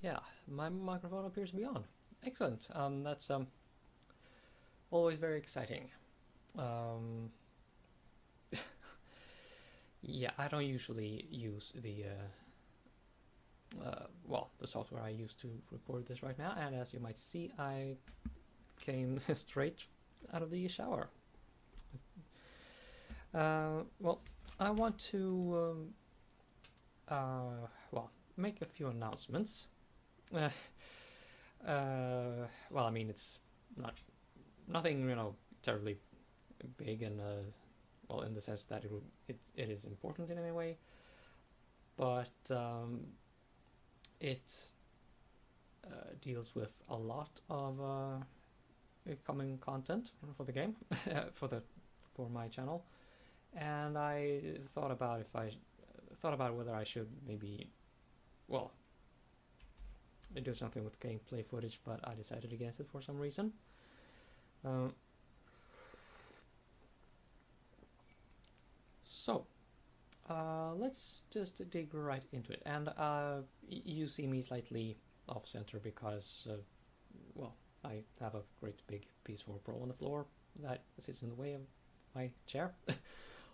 Yeah, my microphone appears to be on. Excellent. That's always very exciting. Um, yeah, I don't usually use the software I use to record this right now, and as you might see, I came straight out of the shower. Well, I want to make a few announcements. Uh, well, I mean, it's nothing, terribly big, and well, in the sense that it is important in any way, but it deals with a lot of coming content for the game, for my channel, and I thought about whether I should maybe, well, do something with gameplay footage, but I decided against it for some reason. So, let's just dig right into it. And you see me slightly off center because, well, I have a great big PS4 Pro on the floor that sits in the way of my chair.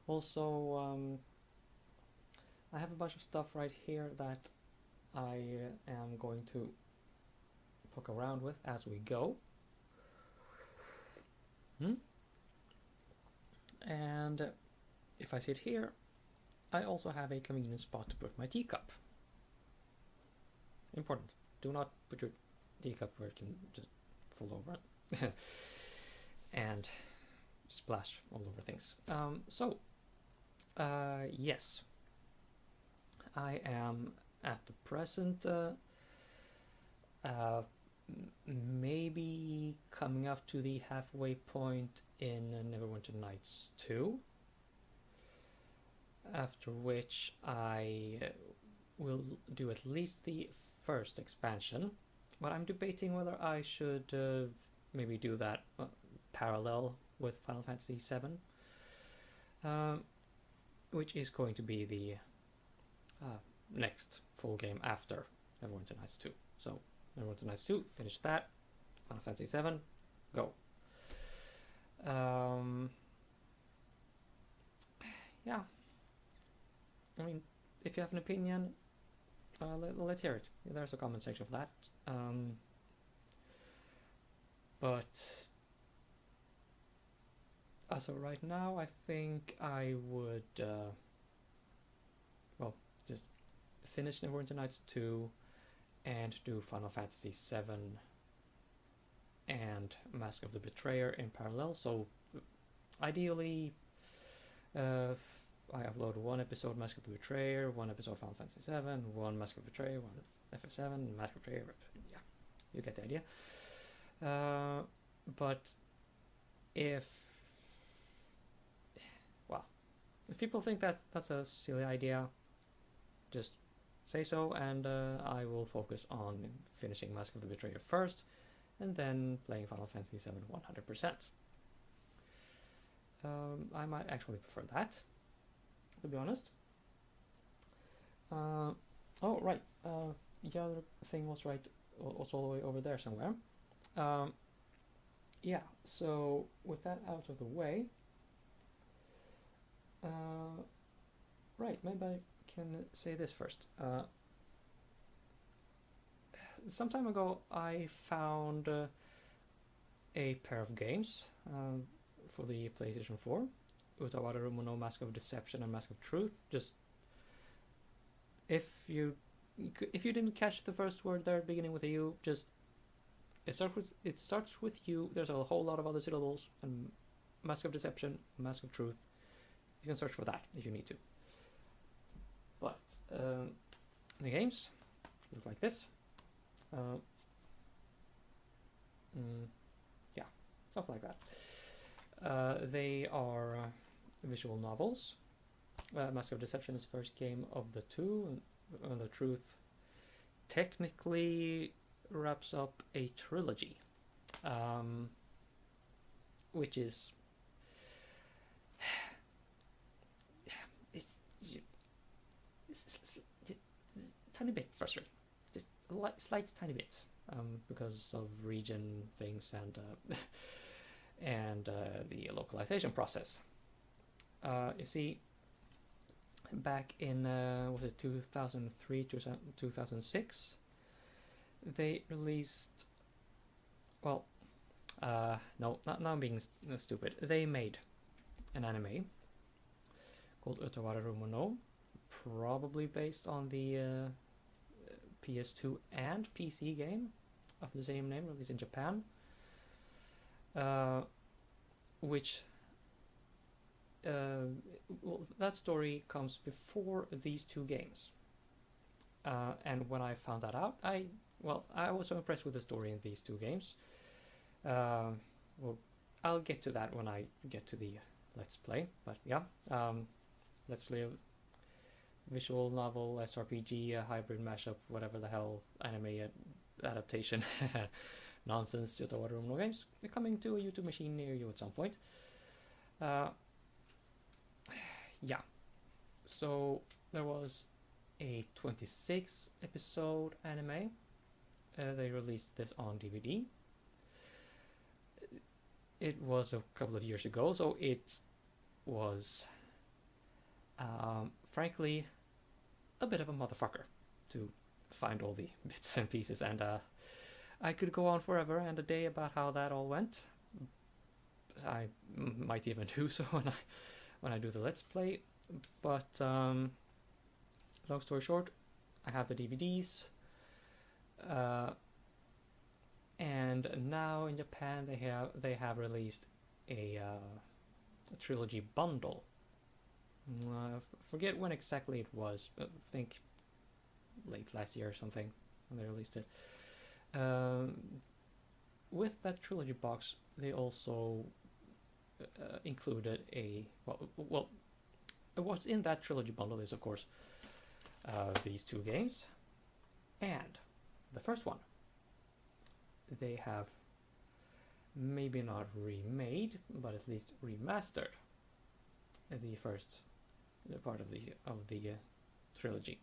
Also, I have a bunch of stuff right here that I am going to poke around with as we go. And if I sit here, I also have a convenient spot to put my teacup. Important. Do not put your teacup where it can just fall over and splash all over things. Yes, I am at the present maybe coming up to the halfway point in Neverwinter Nights 2, after which I will do at least the first expansion, but I'm debating whether I should maybe do that parallel with Final Fantasy VII, which is going to be the next full game after Neverwinter Nights 2. So Neverwinter Nights 2, finish that. Final Fantasy 7, go. Yeah. I mean, if you have an opinion, let's hear it. There's a comment section for that. But as of right now, I think I would, just finish Neverwinter Nights 2 and do Final Fantasy 7 and Mask of the Betrayer in parallel. So ideally, I upload one episode Mask of the Betrayer, one episode Final Fantasy 7, one Mask of the Betrayer, one FF7, Mask of the Betrayer. Yeah, you get the idea. But if people think that that's a silly idea, just say so, and I will focus on finishing Mask of the Betrayer first, and then playing Final Fantasy 7 100%. I might actually prefer that, to be honest. Oh, right. The other thing was right, also all the way over there somewhere. Yeah, so with that out of the way, right, maybe I can say this first. Some time ago, I found a pair of games for the PlayStation 4, Utawa Rumono Mask of Deception and Mask of Truth. Just if you didn't catch the first word there beginning with a U, just it starts with U. There's a whole lot of other syllables, and Mask of Deception, Mask of Truth. You can search for that if you need to. But the games look like this. Yeah, stuff like that. They are visual novels. Mask of Deception is the first game of the two, and the Truth technically wraps up a trilogy, which is it's just a tiny bit frustrating, just a slight tiny bit, because of region things and the localization process. You see, back in was it 2003 to 2006, they released. Well, no, now I'm being stupid. They made an anime called Utawararumo no, probably based on the PS2 and PC game of the same name, released in Japan, which well, that story comes before these two games. And when I found that out, I was so impressed with the story in these two games. Well, I'll get to that when I get to the Let's Play. But yeah, Let's Play visual novel, SRPG, hybrid mashup, whatever the hell, anime adaptation nonsense, Utawararumo no games. They're coming to a YouTube machine near you at some point. Yeah, so there was a 26 episode anime. They released this on DVD. It was a couple of years ago, so it was frankly a bit of a motherfucker to find all the bits and pieces, and I could go on forever and a day about how that all went. I might even do so when I do the Let's Play, but long story short, I have the DVDs, and now in Japan they have released a trilogy bundle. Forget when exactly it was, but I think late last year or something when they released it. With that trilogy box, they also included what's in that trilogy bundle is, of course, these two games, and the first one they have maybe not remade, but at least remastered the first part of the trilogy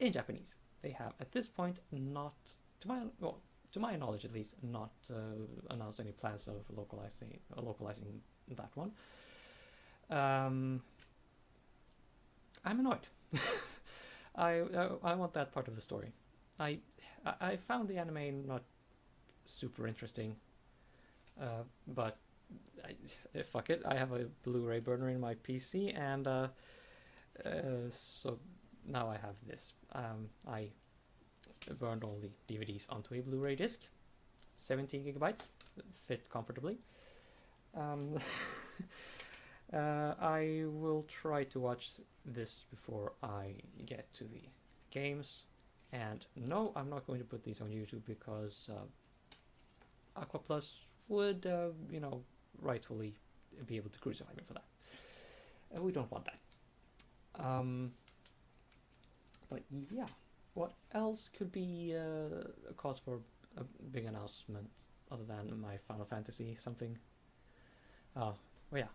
in Japanese. They have at this point not, to my knowledge at least, not announced any plans of localizing that one. I'm annoyed. I want that part of the story. I found the anime not super interesting, but fuck it. I have a Blu-ray burner in my PC, and so now I have this. I burned all the DVDs onto a Blu-ray disc, 17 gigabytes, fit comfortably. I will try to watch this before I get to the games, and no, I'm not going to put these on YouTube because Aqua Plus would, rightfully be able to crucify me for that. We don't want that. But yeah, what else could be a cause for a big announcement other than my Final Fantasy something? Well, yeah,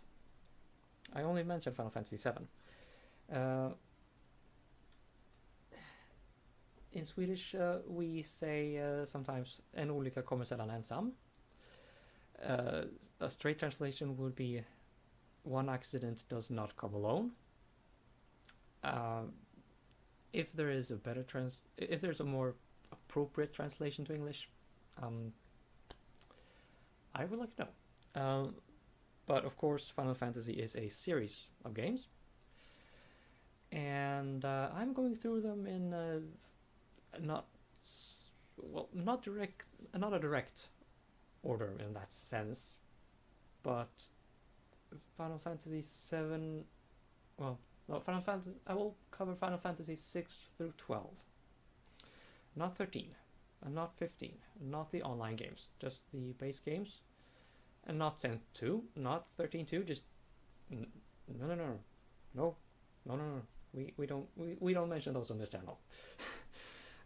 I only mentioned Final Fantasy 7. In Swedish, we say sometimes en olika kommer sällan ensam. A straight translation would be one accident does not come alone. If there is a better if there's a more appropriate translation to English, I would like to know. But of course, Final Fantasy is a series of games, and I'm going through them in not a direct order in that sense, but Final Fantasy 7. Well, no, Final Fantasy. I will cover Final Fantasy 6 through 12, not 13, and not 15, not the online games, just the base games, and not 10 2, not 13 2. Just no. We don't mention those on this channel.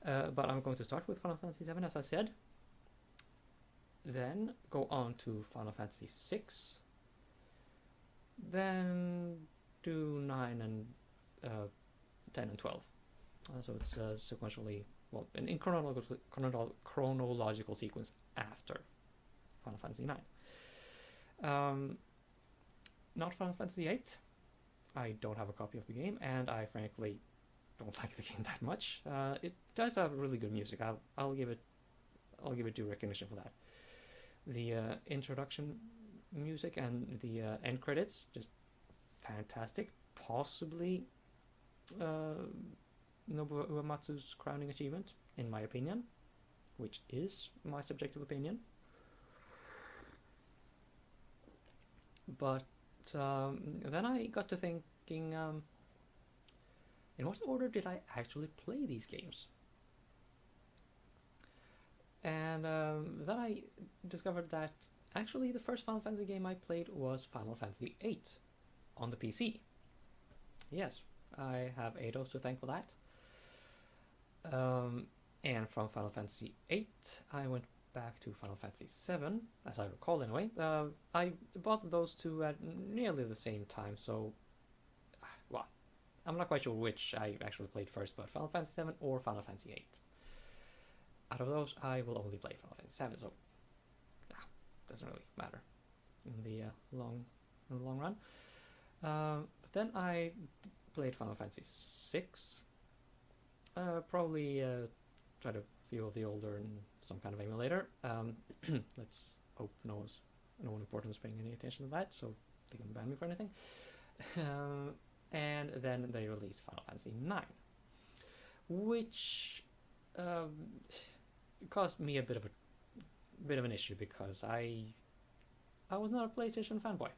But I'm going to start with Final Fantasy 7, as I said. Then go on to Final Fantasy 6. Then do 9 and 10 and 12. So it's sequentially well, in chronological sequence after Final Fantasy 9. Not Final Fantasy 8. I don't have a copy of the game, and I frankly don't like the game that much. It does have really good music. I'll give it due recognition for that. The introduction music and the end credits, just fantastic. Possibly Nobuo Uematsu's crowning achievement, in my opinion, which is my subjective opinion. But then I got to thinking, in what order did I actually play these games? And then I discovered that actually the first Final Fantasy game I played was Final Fantasy VIII on the PC. Yes, I have Eidos to thank for that. And from Final Fantasy VIII, I went back to Final Fantasy VII, as I recall anyway. I bought those two at nearly the same time, so, well, I'm not quite sure which I actually played first, but Final Fantasy VII or Final Fantasy VIII. Out of those, I will only play Final Fantasy VII, so doesn't really matter in the long run. But then I played Final Fantasy VI. Probably tried a few of the older in some kind of emulator. Let's hope no one important is paying any attention to that, so they can ban me for anything. And then they released Final Fantasy IX, which caused me a bit of an issue because I was not a PlayStation fanboy.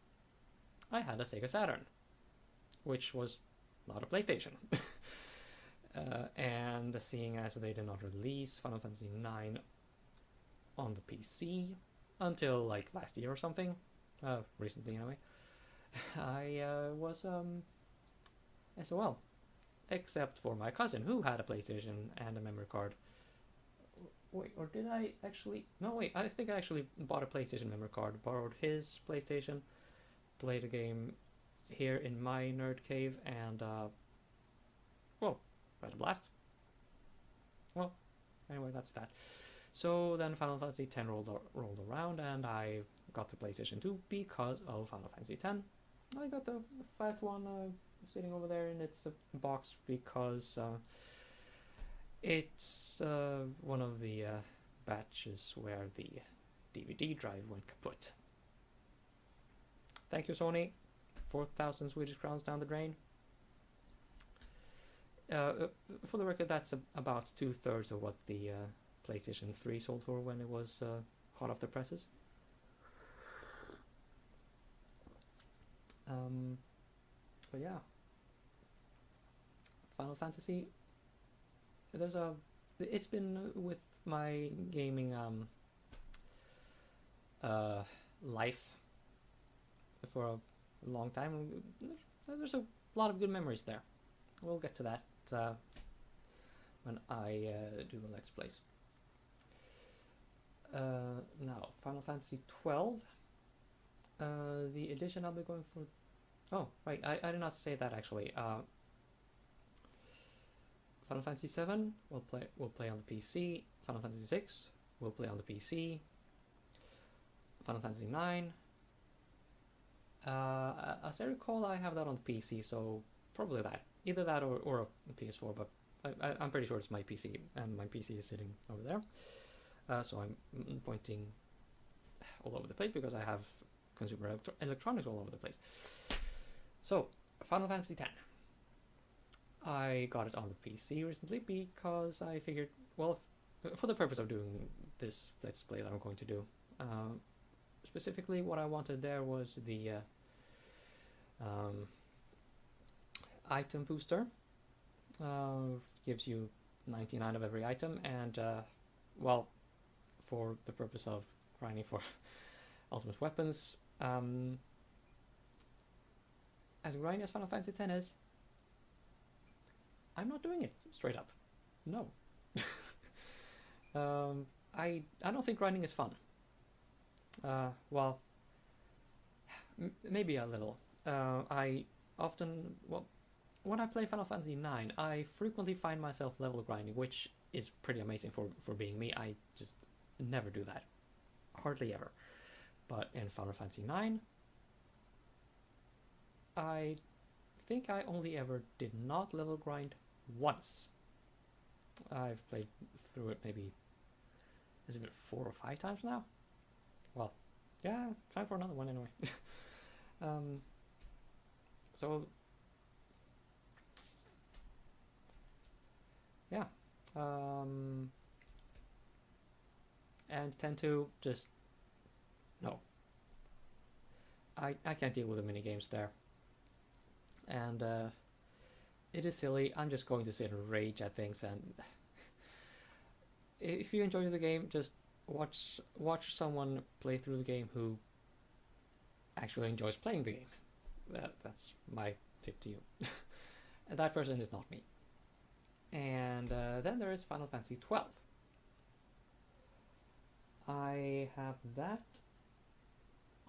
I had a Sega Saturn, which was not a PlayStation. And seeing as they did not release Final Fantasy IX on the PC until like last year or something, recently anyway, I was SOL, except for my cousin who had a PlayStation and a memory card. Wait, or did I actually? No, wait, I think I actually bought a PlayStation memory card, borrowed his PlayStation, played a game here in my nerd cave, and well, had a blast. Well, anyway, that's that. So then Final Fantasy X rolled around, and I got the PlayStation 2 because of Final Fantasy X. I got the fat one sitting over there in its box because it's one of the batches where the DVD drive went kaput. Thank you, Sony. 4,000 Swedish crowns down the drain. For the record, that's about 2/3 of what the PlayStation 3 sold for when it was hot off the presses. But yeah, Final Fantasy. It's been with my gaming life for a long time. There's a lot of good memories there. We'll get to that when I do the Let's Plays. Now, Final Fantasy 12. The edition I'll be going for. Oh, right, I did not say that actually. Final Fantasy 7 we'll play on the PC. Final Fantasy 6 we'll play on the PC. Final Fantasy 9. As I recall, I have that on the PC, so probably that. Either that or a PS4, but I'm pretty sure it's my PC, and my PC is sitting over there. So I'm pointing all over the place because I have consumer electronics all over the place. So, Final Fantasy X. I got it on the PC recently because I figured, well, for the purpose of doing this Let's Play that I'm going to do, specifically what I wanted there was the item booster. Gives you 99 of every item, and well, for the purpose of grinding for ultimate weapons, as grindy as Final Fantasy X is, I'm not doing it straight up. No. I don't think grinding is fun. Well, maybe a little. I often, well, when I play Final Fantasy IX, I frequently find myself level grinding, which is pretty amazing for being me. I just never do that, hardly ever. But in Final Fantasy IX, I think I only ever did not level grind once. I've played through it maybe, has it been 4 or 5 times now? Well, yeah, time for another one anyway. So yeah, and tend to just no. I can't deal with the mini games there, and it is silly. I'm just going to sit and rage at things, and if you enjoy the game, just watch someone play through the game who actually enjoys playing the game. That's my tip to you. And that person is not me. And then there is Final Fantasy 12. I have that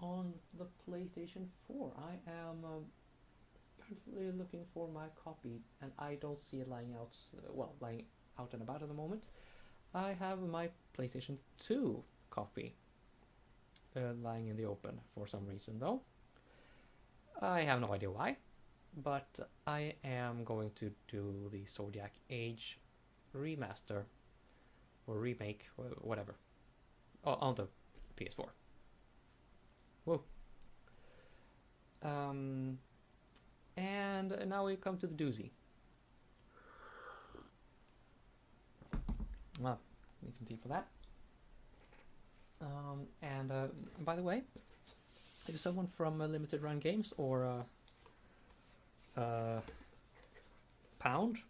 on the PlayStation 4. I am currently looking for my copy, and I don't see it lying out. Lying out and about at the moment. I have my PlayStation 2 copy lying in the open for some reason, though. I have no idea why, but I am going to do the Zodiac Age remaster or remake, or whatever, on the PS4. Whoa. And now we come to the doozy. Well, need some tea for that. And by the way, if someone from Limited Run Games or Pound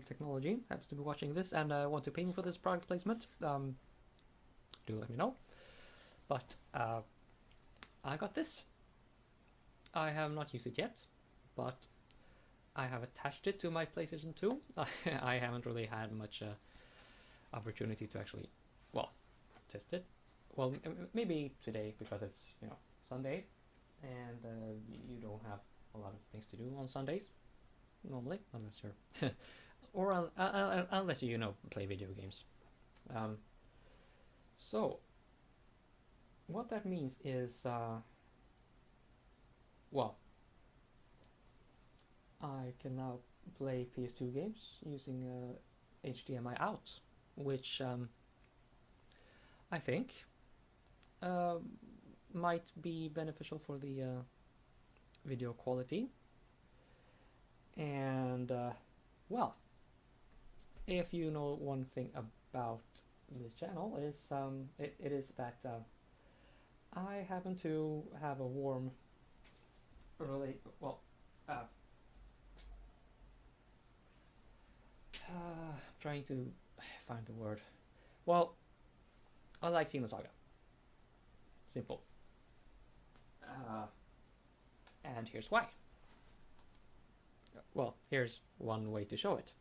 Technology happens to be watching this and want to pay me for this product placement, do let me know. But I got this. I have not used it yet, but I have attached it to my PlayStation 2. I haven't really had much opportunity to actually, test it. Well, maybe today because it's, Sunday, and you don't have a lot of things to do on Sundays normally, unless you're or unless you play video games. So what that means is I can now play PS2 games using HDMI out, which I think might be beneficial for the video quality. And if you know one thing about this channel is it is that I happen to have a warm trying to find the word. Well, I like Xenosaga. Simple. And here's why. Well, here's one way to show it.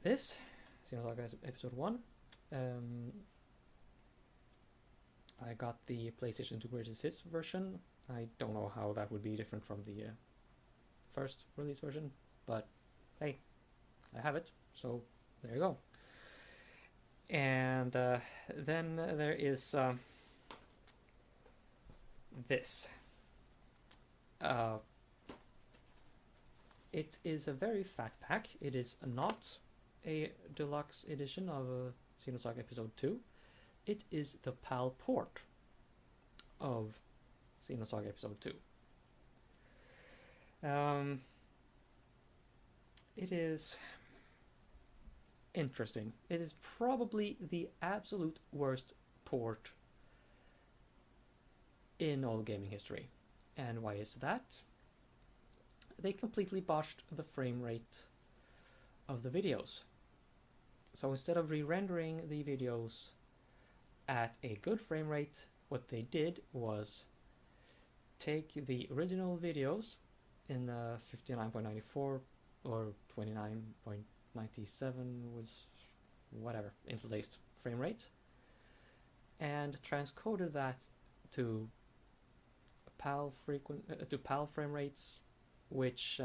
This, Xenosaga Episode 1, I got the PlayStation 2 Greatest Hits version. I don't know how that would be different from the first release version, but hey, I have it, so there you go. And then there is this. It is a very fat pack. It is not a deluxe edition of Xenosaga Episode 2. It is the PAL port of Xenosaga Episode 2. It is interesting. It is probably the absolute worst port in all gaming history. And why is that? They completely botched the frame rate of the videos. So instead of re-rendering the videos at a good frame rate, what they did was take the original videos in 59.94 or 29.97 was whatever interlaced frame rate, and transcoded that to PAL frame rates, which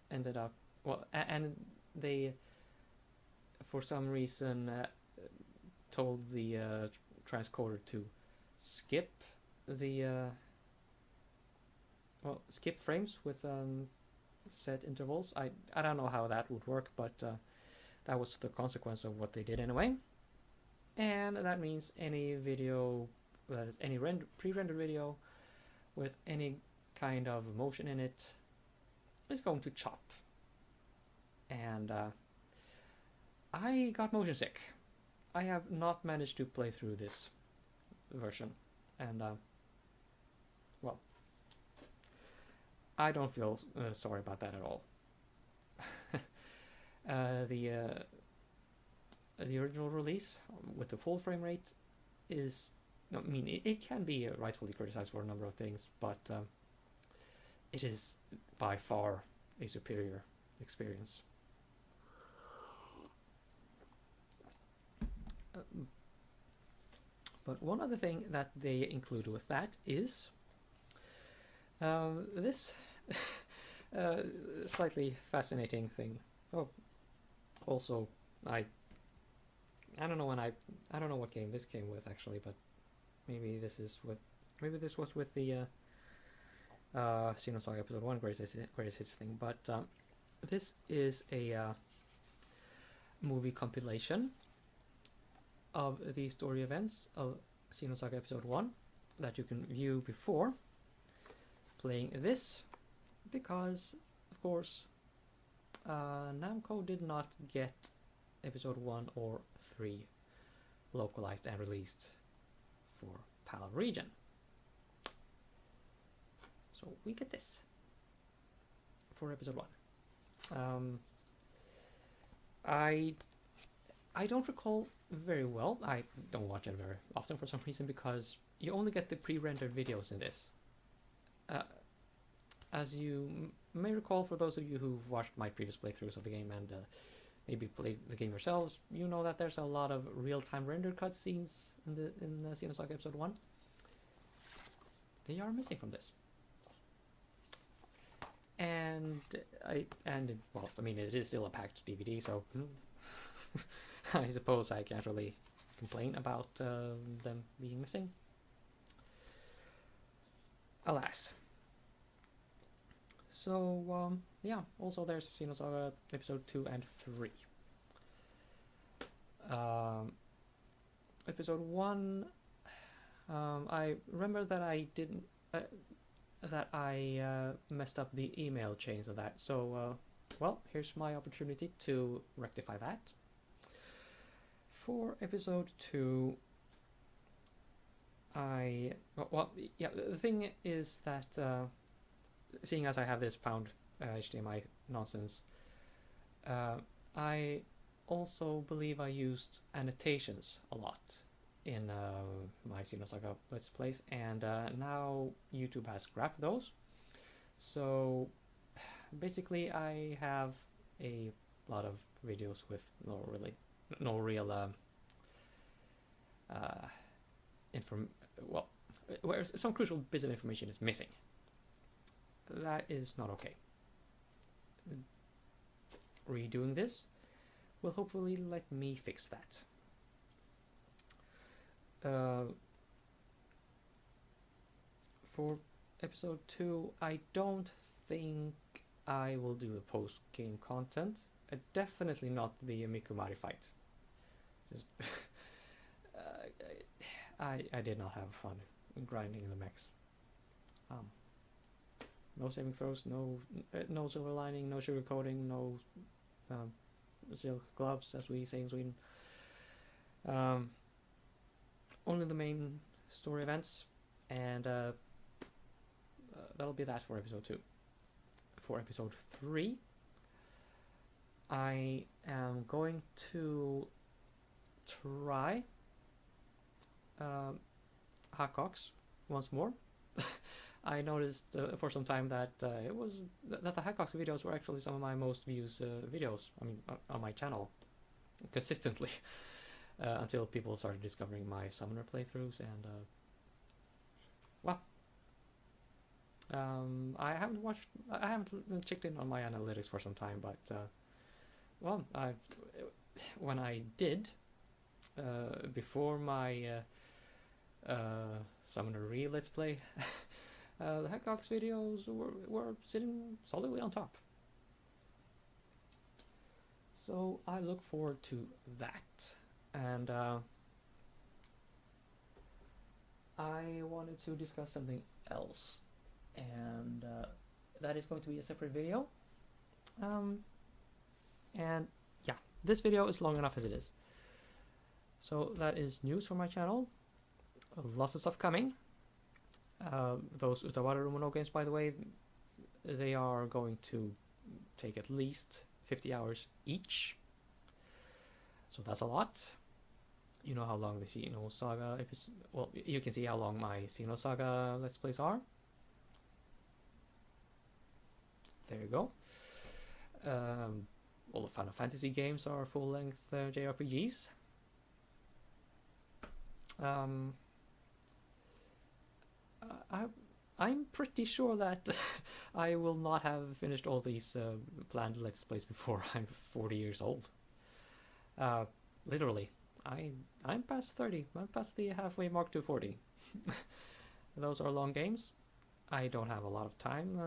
ended up well, and they for some reason told the transcoder to skip the skip frames with set intervals. I don't know how that would work, but that was the consequence of what they did anyway. And that means any video, any pre-rendered video with any kind of motion in it is going to chop. And I got motion sick. I have not managed to play through this version, and well, I don't feel sorry about that at all. The original release with the full frame rate is, I mean, it can be rightfully criticized for a number of things, but it is by far a superior experience. But one other thing that they include with that is this slightly fascinating thing. Oh, also, I don't know what game this came with actually, but maybe this was with the Xenosaga Episode 1 Greatest Hits thing. But this is a movie compilation of the story events of Xenosaga Episode 1 that you can view before playing this, because of course Namco did not get Episode 1 or 3 localized and released for PAL region. So we get this for Episode 1. I don't recall very well. I don't watch it very often for some reason, because you only get the pre-rendered videos in this. As you may recall, for those of you who've watched my previous playthroughs of the game and maybe played the game yourselves, you know that there's a lot of real-time rendered cutscenes in Xenosaga Episode 1. They are missing from this. And well, I mean, it is still a packed DVD, so I suppose I can't really complain about them being missing. Alas. So, yeah, also there's Xenosaga Episode 2 and 3. Episode 1, I remember that I didn't... that I messed up the email chains of that, so, well, here's my opportunity to rectify that. For Episode 2, yeah, the thing is that, seeing as I have this pound HDMI nonsense, I also believe I used annotations a lot in my Xenosaga Let's Plays, and now YouTube has scrapped those. So basically I have a lot of videos with no real where some crucial bits of information is missing. That is not okay. Redoing this will hopefully let me fix that. For Episode 2, I don't think I will do the post-game content. Definitely not the Mikumari fight. Just I did not have fun grinding in the mechs. No saving throws, no silver lining, no sugar coating, no silk gloves, as we say in Sweden. Only the main story events, and that'll be that for Episode 2. For Episode 3, I am going to try Hackox once more. I noticed for some time that the Hackox videos were actually some of my most views videos. I mean, on my channel, consistently, until people started discovering my summoner playthroughs, and well, I haven't checked in on my analytics for some time, but well, when I did before my Summoner Re Let's Play, the Hackox videos were sitting solidly on top. So I look forward to that, and I wanted to discuss something else, and that is going to be a separate video. And yeah, this video is long enough as it is. So that is news for my channel. Lots of stuff coming. Those Utawara Rumono games, by the way, they are going to take at least 50 hours each. So that's a lot. You know how long the Xeno Saga episode... Well, you can see how long my Xeno Saga Let's Plays are. There you go. All the Final Fantasy games are full-length JRPGs. I'm pretty sure that I will not have finished all these planned Let's Plays before I'm 40 years old. Literally. I'm past 30. I'm past the halfway mark to 40. Those are long games. I don't have a lot of time.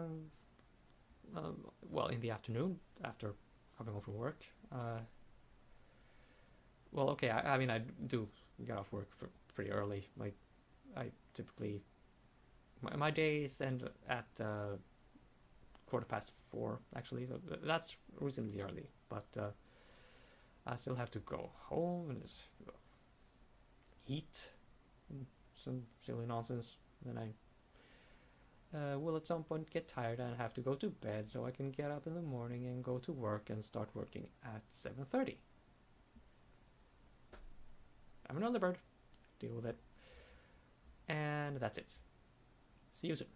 Well, in the afternoon, after coming home from work. Well, okay, I mean, I do get off work pretty early. Like, I typically... My days end at 4:15, actually, so that's reasonably early. But I still have to go home and eat some silly nonsense. Then I will at some point get tired and have to go to bed so I can get up in the morning and go to work and start working at 7:30. I'm an early bird. Deal with it. And that's it. See you soon.